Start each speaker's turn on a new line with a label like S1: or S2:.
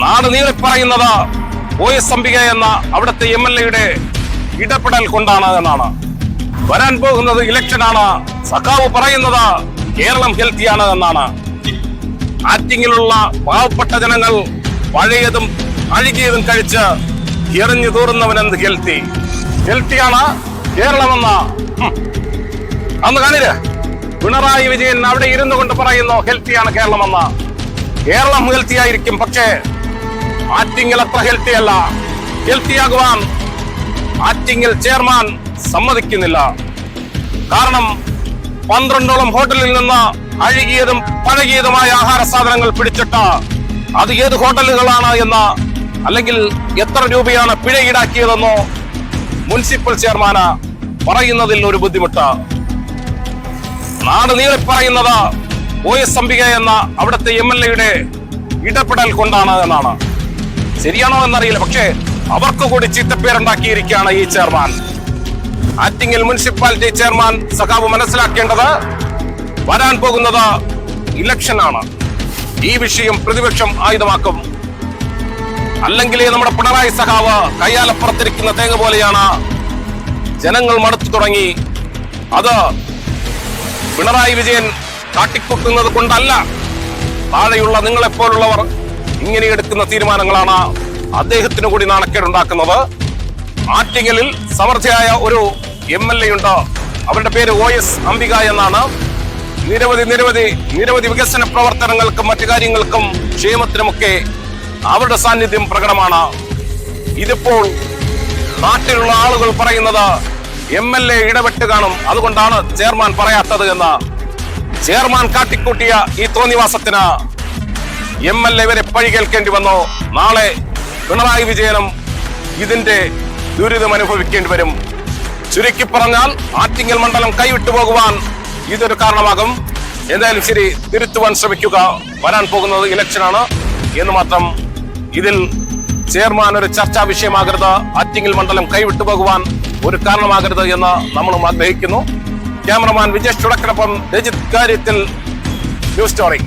S1: നാട് നീളെ പറയുന്നത് OS അംബിക എന്ന അവിടുത്തെ MLA ഇടപെടൽ കൊണ്ടാണ് എന്നാണ്. വരാൻ പോകുന്നത് ഇലക്ഷനാണ്. സഖാവ് പറയുന്നത് കേരളം ഹെൽത്തിയാണ് എന്നാണ്. ആറ്റിങ്ങിലുള്ള പാവപ്പെട്ട ജനങ്ങൾ പഴയതും അഴുകിയതും കഴിച്ച് എറിഞ്ഞു തൂറുന്നവനെന്ത് ഹെൽത്തിയാണ് കേരളമെന്ന അന്ന് കാണില്ല. പിണറായി വിജയൻ അവിടെ ഇരുന്നു കൊണ്ട് പറയുന്നു ഹെൽത്തിയാണ് കേരളമെന്ന്. കേരളം ഹെൽത്തി ആയിരിക്കും, പക്ഷേ ആറ്റിങ്ങൽ അത്ര ഹെൽത്തി അല്ല. ഹെൽത്തിയാകുവാൻ ആറ്റിങ്ങൽ ചെയർമാൻ സമ്മതിക്കുന്നില്ല. കാരണം 12ഓളം ഹോട്ടലിൽ നിന്ന് അഴുകിയതും പഴകിയതുമായ ആഹാര സാധനങ്ങൾ പിടിച്ചിട്ട് അത് ഏത് ഹോട്ടലുകളാണ് എന്ന്, അല്ലെങ്കിൽ എത്ര രൂപയാണ് പിഴ ഈടാക്കിയതെന്നോ മുനിസിപ്പൽ ചെയർമാന് പറയുന്നതിൽ ഒരു ബുദ്ധിമുട്ട്. നാട് നീളെ പറയുന്നത് OS അംബിക എന്ന അവിടുത്തെ MLA ഇടപെടൽ കൊണ്ടാണ് എന്നാണ്. ശരിയാണോ എന്നറിയില്ല, പക്ഷേ അവർക്ക് കൂടി ചീത്തപ്പേരുണ്ടാക്കിയിരിക്കുകയാണ് ഈ ചെയർമാൻ. ആറ്റിങ്ങൽ മുനിസിപ്പാലിറ്റി ചെയർമാൻ സഖാവ് മനസ്സിലാക്കേണ്ടത് വരാൻ പോകുന്നത് ഇലക്ഷനാണ്. ഈ വിഷയം പ്രതിപക്ഷം ആയുധമാക്കും. അല്ലെങ്കിൽ നമ്മുടെ പിണറായി സഖാവ് കയ്യാലപ്പുറത്തിരിക്കുന്ന തേങ്ങ പോലെയാണ്. ജനങ്ങൾ മടുത്തു തുടങ്ങി. അത് പിണറായി വിജയൻ കാട്ടിക്കൂട്ടുന്നത് കൊണ്ടല്ല, താഴെയുള്ള നിങ്ങളെപ്പോലുള്ളവർ ഇങ്ങനെ എടുക്കുന്ന തീരുമാനങ്ങളാണ് അദ്ദേഹത്തിന് കൂടി നാണക്കേടുണ്ടാക്കുന്നത്. ആറ്റിങ്ങലിൽ സമർത്ഥയായ ഒരു MLA ഉണ്ട്. അവരുടെ പേര് OS അംബിക എന്നാണ്. നിരവധി വികസന പ്രവർത്തനങ്ങൾക്കും മറ്റു കാര്യങ്ങൾക്കും ക്ഷേമത്തിനുമൊക്കെ അവരുടെ സാന്നിധ്യം പ്രകടമാണ്. ഇതിപ്പോൾ നാട്ടിലുള്ള ആളുകൾ പറയുന്നത് MLA ഇടപെട്ട് കാണും, അതുകൊണ്ടാണ് ചെയർമാൻ പറയാത്തത് എന്ന്. ചെയർമാൻ കാട്ടിക്കൂട്ടിയ ഈ തോന്നിവാസത്തിന് MLA വരെ പഴി കേൾക്കേണ്ടി വന്നു. നാളെ പിണറായി വിജയനും ഇതിന്റെ ദുരിതം അനുഭവിക്കേണ്ടി വരും. ചുരുക്കി പറഞ്ഞാൽ ആറ്റിങ്ങൽ മണ്ഡലം കൈവിട്ടു പോകുവാൻ ഇതൊരു കാരണമാകും. എന്തായാലും ശരി, തിരുത്തുവാൻ ശ്രമിക്കുക. വരാൻ പോകുന്നത് ഇലക്ഷനാണ് എന്ന് മാത്രം. ഇതിൽ ചെയർമാൻ ഒരു ചർച്ചാ വിഷയമാകരുത്, ആറ്റിങ്ങൽ മണ്ഡലം കൈവിട്ടു പോകുവാൻ ഒരു കാരണമാകരുത് എന്ന് നമ്മളും ആഗ്രഹിക്കുന്നു. ക്യാമറമാൻ വിജേഷ് ചുടക്കിനൊപ്പം രജിത് കാര്യത്തിൽ ന്യൂസ് സ്റ്റോറി.